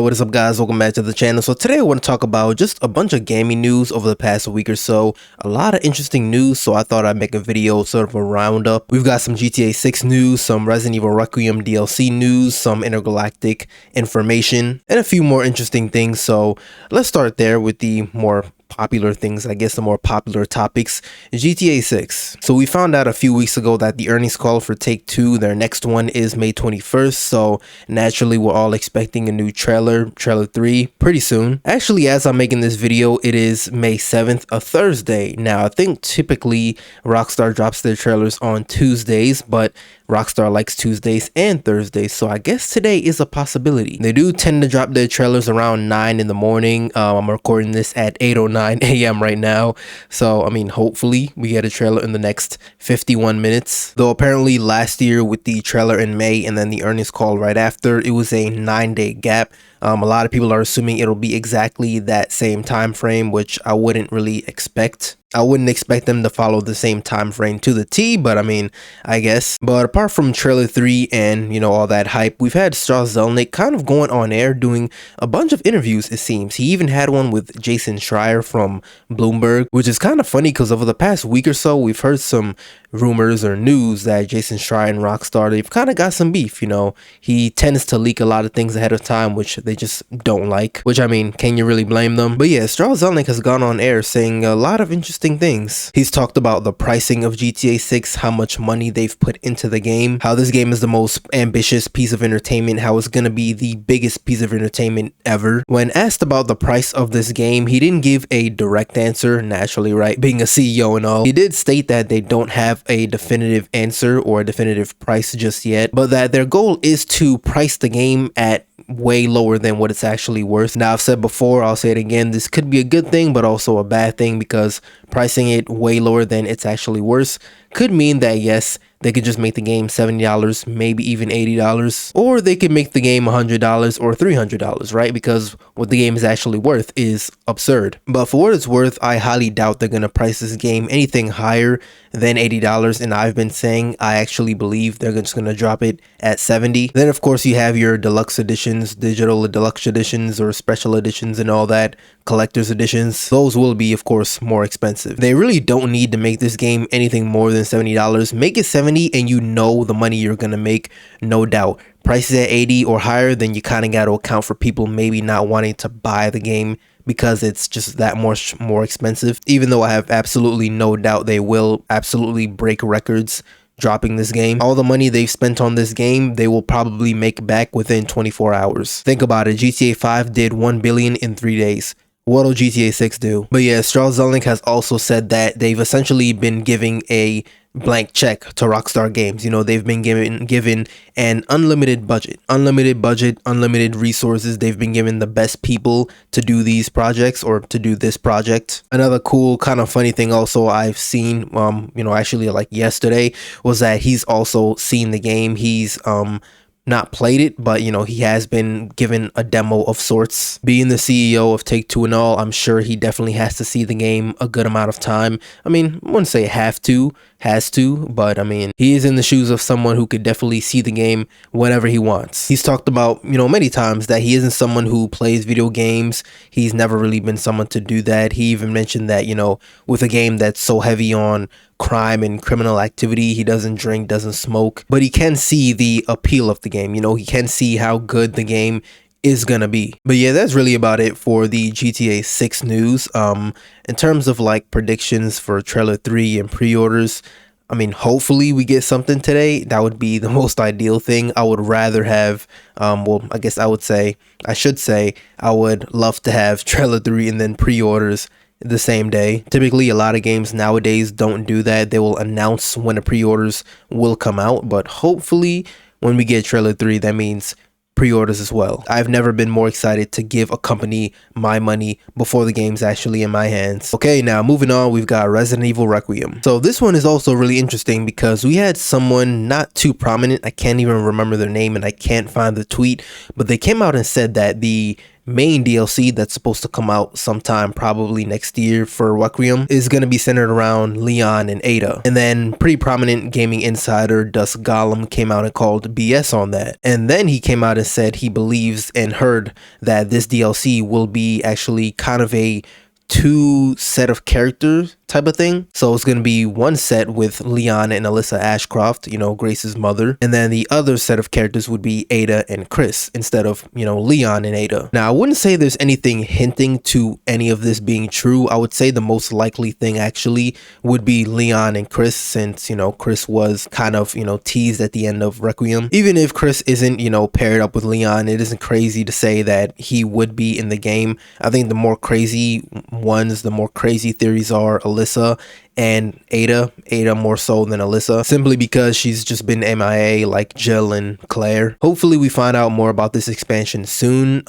what is up guys, welcome back to the channel. So today I want to talk about just a bunch of gaming news over the past week or so. A lot of interesting news, so I thought I'd make a video, sort of a roundup. We've got some GTA 6 news, some Resident Evil Requiem DLC news, some intergalactic information, and a few more interesting things. So let's start there with the more popular things, I guess the more popular topics. GTA 6. So we found out a few weeks ago that the earnings call for Take-Two, their next one, is May 21st, so naturally we're all expecting a new trailer 3, pretty soon. Actually, as I'm making this video, it is May 7th, a Thursday. Now, I think typically Rockstar drops their trailers on Tuesdays, but Rockstar likes Tuesdays and Thursdays, so I guess today is a possibility. They do tend to drop their trailers around 9 in the morning. I'm recording this at 8:09 a.m. right now, so I mean, hopefully we get a trailer in the next 51 minutes. Though apparently last year with the trailer in May and then the earnings call right after, it was a 9-day gap. A lot of people are assuming it'll be exactly that same time frame, which I wouldn't really expect. I wouldn't expect them to follow the same time frame to the T, but I mean, I guess. But apart from trailer 3 and, you know, all that hype, we've had Strauss Zelnick kind of going on air doing a bunch of interviews, it seems. He even had one with Jason Schreier from Bloomberg, which is kind of funny because over the past week or so, we've heard some rumors or news that Jason Schreier and Rockstar, they've kind of got some beef, you know. He tends to leak a lot of things ahead of time, which they just don't like, which I mean, can you really blame them? But yeah, Strauss Zelnick has gone on air saying a lot of interesting things. He's talked about the pricing of GTA 6, how much money they've put into the game, how this game is the most ambitious piece of entertainment, how it's gonna be the biggest piece of entertainment ever. When asked about the price of this game, he didn't give a direct answer, naturally, right? Being a CEO and all. He did state that they don't have a definitive answer or a definitive price just yet, but that their goal is to price the game at way lower than what it's actually worth. Now, I've said before, I'll say it again, this could be a good thing but also a bad thing, because pricing it way lower than it's actually worth could mean that yes, they could just make the game $70, maybe even $80, or they could make the game $100 or $300, right? Because what the game is actually worth is absurd. But for what it's worth, I highly doubt they're gonna price this game anything higher than $80, and I've been saying I actually believe they're just gonna drop it at $70. Then of course you have your deluxe editions, digital deluxe editions or special editions and all that, collector's editions. Those will be of course more expensive. They really don't need to make this game anything more than $70. Make it $70 and you know the money you're gonna make, no doubt. Prices at $80 or higher, then you kind of got to account for people maybe not wanting to buy the game because it's just that much more expensive. Even though I have absolutely no doubt they will absolutely break records dropping this game. All the money they've spent on this game, they will probably make back within 24 hours. Think about it, GTA 5 did $1 billion in 3 days. What'll GTA 6 do? But yeah, Strauss Zelnick has also said that they've essentially been giving a blank check to Rockstar Games. You know, they've been given an unlimited budget, unlimited resources. They've been given the best people to do these projects or to do this project. Another cool kind of funny thing also I've seen, you know, actually like yesterday, was that he's also seen the game. He's not played it, but you know, he has been given a demo of sorts. Being the CEO of Take-Two and all, I'm sure he definitely has to see the game a good amount of time. I mean, I wouldn't say has to, but I mean, he is in the shoes of someone who could definitely see the game whenever he wants. He's talked about, you know, many times that he isn't someone who plays video games. He's never really been someone to do that. He even mentioned that, you know, with a game that's so heavy on crime and criminal activity, he doesn't drink, doesn't smoke, but he can see the appeal of the game. You know, he can see how good the game is gonna be. But yeah, that's really about it for the GTA 6 news. In terms of like predictions for trailer 3 and pre-orders, I mean, hopefully we get something today. That would be the most ideal thing. I would rather have, well, I guess I should say, I would love to have trailer 3 and then pre-orders the same day. Typically, a lot of games nowadays don't do that. They will announce when the pre-orders will come out, but hopefully when we get trailer 3, that means pre-orders as well. I've never been more excited to give a company my money before the game's actually in my hands. Okay, now moving on, we've got Resident Evil Requiem. So this one is also really interesting because we had someone not too prominent, I can't even remember their name and I can't find the tweet, but they came out and said that the main DLC that's supposed to come out sometime probably next year for Requiem is going to be centered around Leon and Ada. And then pretty prominent gaming insider Dusk Gollum came out and called BS on that. And then he came out and said he believes and heard that this DLC will be actually kind of a two set of characters type of thing. So it's going to be one set with Leon and Alyssa Ashcroft, you know, Grace's mother, and then the other set of characters would be Ada and Chris instead of, you know, Leon and Ada. Now, I wouldn't say there's anything hinting to any of this being true. I would say the most likely thing actually would be Leon and Chris, since, you know, Chris was kind of, you know, teased at the end of Requiem. Even if Chris isn't, you know, paired up with Leon, it isn't crazy to say that he would be in the game. I think the more crazy ones, the more crazy theories are Alyssa and Ada more so than Alyssa, simply because she's just been MIA like Jill and Claire. Hopefully we find out more about this expansion soon.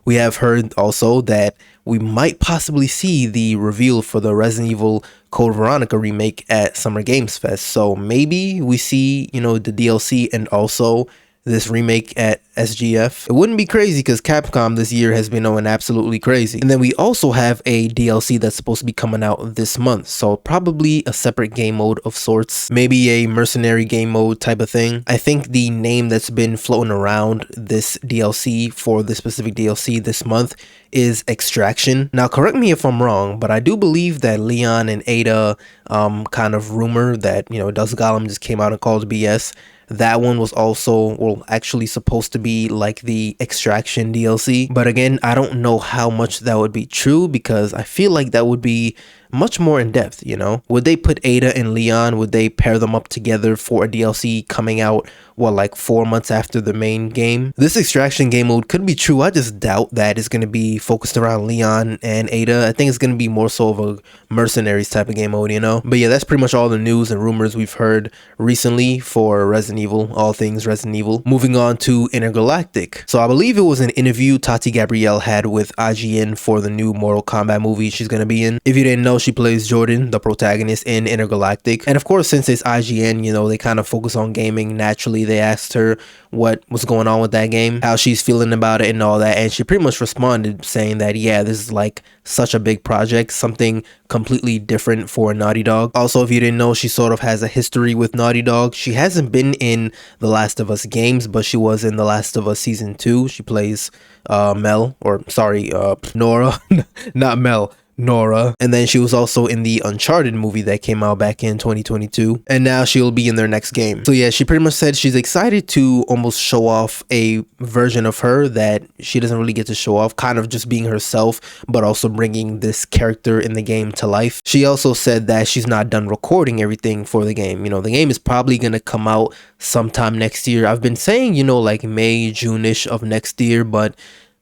We have heard also that we might possibly see the reveal for the Resident Evil Code Veronica remake at Summer Games Fest, so maybe we see, you know, the DLC and also this remake at SGF. It wouldn't be crazy because Capcom this year has been going absolutely crazy. And then we also have a DLC that's supposed to be coming out this month, so probably a separate game mode of sorts, maybe a mercenary game mode type of thing. I think the name that's been floating around this DLC for this specific DLC this month is Extraction. Now correct me if I'm wrong, but I do believe that Leon and Ada kind of rumor that, you know, Dusk Gollum just came out and called BS. That one was also, well, actually supposed to be like the Extraction DLC. But again, I don't know how much that would be true because I feel like that would be much more in depth, you know? Would they put Ada and Leon, would they pair them up together for a DLC coming out, what, like 4 months after the main game? This Extraction game mode could be true. I just doubt that it's going to be focused around Leon and Ada. I think it's going to be more so of a mercenaries type of game mode, you know? But yeah, that's pretty much all the news and rumors we've heard recently for Resident Evil, all things Resident Evil. Moving on to Intergalactic. So I believe it was an interview Tati Gabrielle had with IGN for the new Mortal Kombat movie she's going to be in. If you didn't know, she plays Jordan, the protagonist in Intergalactic. And of course, since it's IGN, you know, they kind of focus on gaming. Naturally, they asked her what was going on with that game, how she's feeling about it and all that. And she pretty much responded saying that, yeah, this is like such a big project, something completely different for Naughty Dog. Also, if you didn't know, she sort of has a history with Naughty Dog. She hasn't been in The Last of Us games, but she was in The Last of Us Season 2. She plays Nora, not Mel. Nora, and then she was also in the Uncharted movie that came out back in 2022, and now she'll be in their next game. So yeah, she pretty much said she's excited to almost show off a version of her that she doesn't really get to show off, kind of just being herself, but also bringing this character in the game to life. She also said that she's not done recording everything for the game. You know, the game is probably going to come out sometime next year. I've been saying, you know, like May, June-ish of next year, but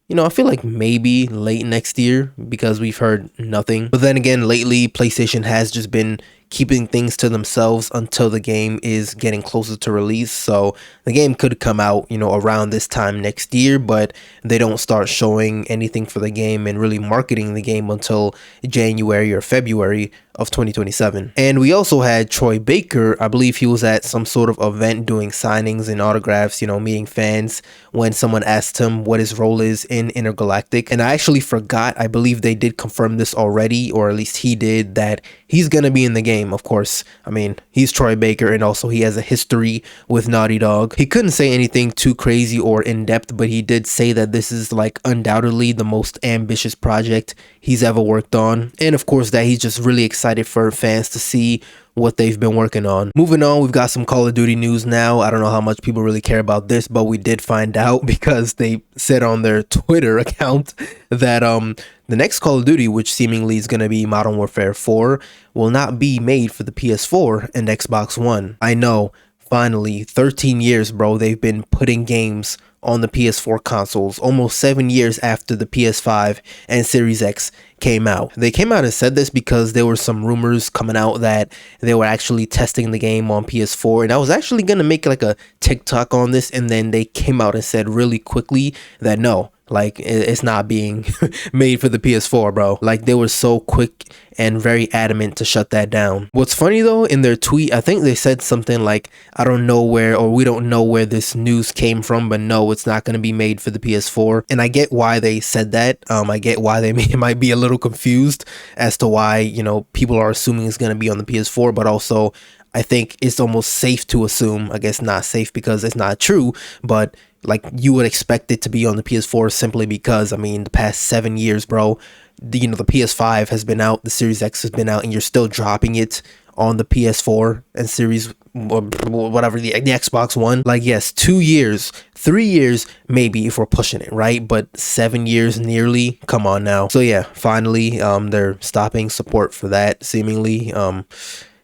you know, I feel like maybe late next year because we've heard nothing. But then again, lately, PlayStation has just been keeping things to themselves until the game is getting closer to release. So the game could come out, you know, around this time next year, but they don't start showing anything for the game and really marketing the game until January or February of 2027. And we also had Troy Baker. I believe he was at some sort of event doing signings and autographs, you know, meeting fans, when someone asked him what his role is in Intergalactic. And I actually forgot, I believe they did confirm this already, or at least he did, that he's gonna be in the game. Of course, I mean, he's Troy Baker, and also he has a history with Naughty Dog. He couldn't say anything too crazy or in-depth, but he did say that this is like undoubtedly the most ambitious project he's ever worked on, and of course that he's just really excited for fans to see what they've been working on. Moving on, we've got some Call of Duty news now. I don't know how much people really care about this, but we did find out because they said on their Twitter account that the next Call of Duty, which seemingly is going to be Modern Warfare 4, will not be made for the PS4 and Xbox One. I know, finally, 13 years, bro, they've been putting games on the PS4 consoles, almost 7 years after the PS5 and Series X came out. They came out and said this because there were some rumors coming out that they were actually testing the game on PS4, and I was actually going to make like a TikTok on this, and then they came out and said really quickly that no, like it's not being made for the PS4, bro. Like they were so quick and very adamant to shut that down. What's funny though, in their tweet, I think they said something like, I don't know where, or we don't know where this news came from, but no, it's not going to be made for the PS4. And I get why they said that. I get why they might be a little confused as to why, you know, people are assuming it's going to be on the PS4, but also I think it's almost safe to assume, I guess not safe because it's not true, but like you would expect it to be on the PS4 simply because, I mean, the past 7 years, bro, the PS5 has been out, the Series X has been out, and you're still dropping it on the PS4 and Series whatever, the Xbox One. Like, yes, 2 years, 3 years, maybe if we're pushing it, right? But 7 years nearly, come on now. So yeah, finally, they're stopping support for that, seemingly.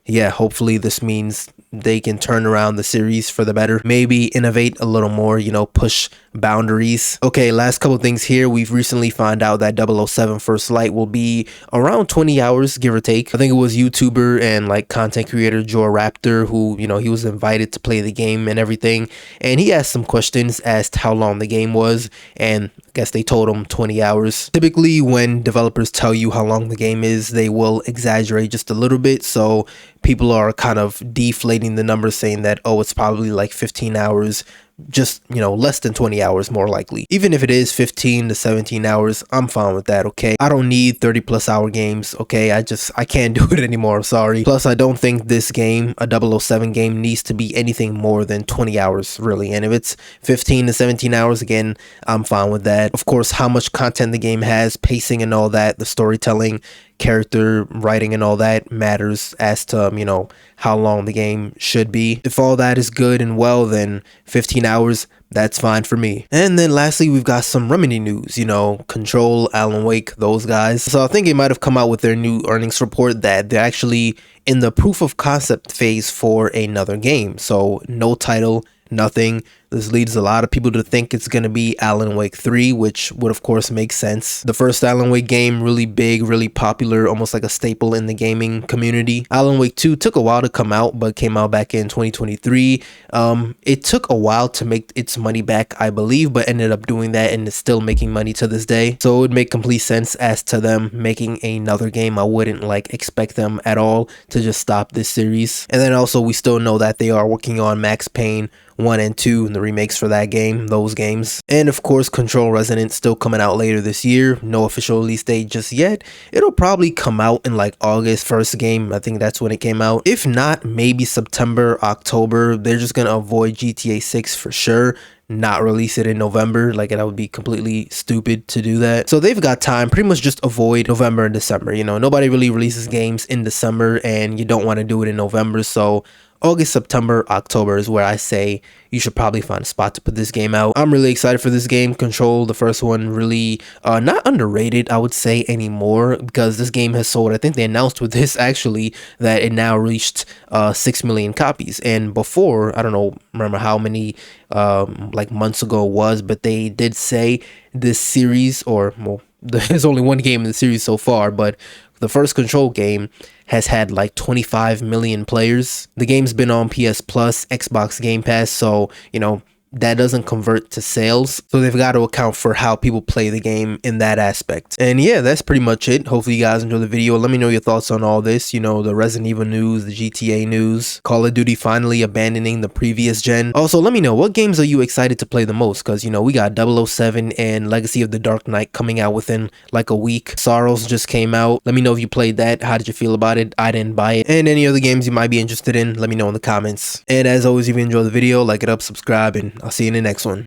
Yeah, hopefully this means they can turn around the series for the better, maybe innovate a little more, you know, push boundaries. Okay, last couple things here. We've recently found out that 007 First Light will be around 20 hours, give or take. I think it was YouTuber and like content creator Joe Raptor who, you know, he was invited to play the game and everything, and he asked some questions as to how long the game was, and I guess they told him 20 hours. Typically when developers tell you how long the game is, they will exaggerate just a little bit, so people are kind of deflating the numbers, saying that, oh, it's probably like 15 hours, just, you know, less than 20 hours more likely. Even if it is 15 to 17 hours, I'm fine with that, okay? I don't need 30+ hour games, okay? I can't do it anymore, I'm sorry. Plus, I don't think this game, a 007 game, needs to be anything more than 20 hours, really. And if it's 15 to 17 hours, again, I'm fine with that. Of course, how much content the game has, pacing and all that, the storytelling, character writing and all that matters as to, you know, how long the game should be. If all that is good and well, then 15 hours, that's fine for me. And then lastly, we've got some Remedy news, you know, Control, Alan Wake, those guys. So I think they might have come out with their new earnings report that they're actually in the proof of concept phase for another game. So no title, nothing. This leads a lot of people to think it's going to be Alan Wake 3, which would of course make sense. The first Alan Wake game, really big, really popular, almost like a staple in the gaming community. Alan Wake 2 took a while to come out, but came out back in 2023. It took a while to make its money back, I believe, but ended up doing that and is still making money to this day. So it would make complete sense as to them making another game. I wouldn't like expect them at all to just stop this series. And then also we still know that they are working on Max Payne 1 and 2 and the remakes for that game, those games. And of course, Control Resonant still coming out later this year. No official release date just yet. It'll probably come out in like August, first game. I think that's when it came out. If not, maybe September, October. They're just gonna avoid GTA 6 for sure. Not release it in November, like that would be completely stupid to do that. So they've got time, pretty much just avoid November and December. You know, nobody really releases games in December and you don't want to do it in November. So August, September, October is where I say you should probably find a spot to put this game out. I'm really excited for this game. Control, the first one, really not underrated, I would say, anymore, because this game has sold, I think they announced with this actually, that it now reached 6 million copies. And before, I don't know, remember how many like months ago it was, but they did say this series, or well, there's only one game in the series so far, but the first Control game has had like 25 million players. The game's been on PS Plus, Xbox Game Pass, so, you know, that doesn't convert to sales. So they've got to account for how people play the game in that aspect. And yeah, that's pretty much it. Hopefully you guys enjoy the video. Let me know your thoughts on all this. You know, the Resident Evil news, the GTA news, Call of Duty finally abandoning the previous gen. Also, let me know, what games are you excited to play the most? Because, you know, we got 007 and Legacy of the Dark Knight coming out within like a week. Sorrows just came out. Let me know if you played that. How did you feel about it? I didn't buy it. And any other games you might be interested in, let me know in the comments. And as always, if you enjoyed the video, like it up, subscribe, and I'll see you in the next one.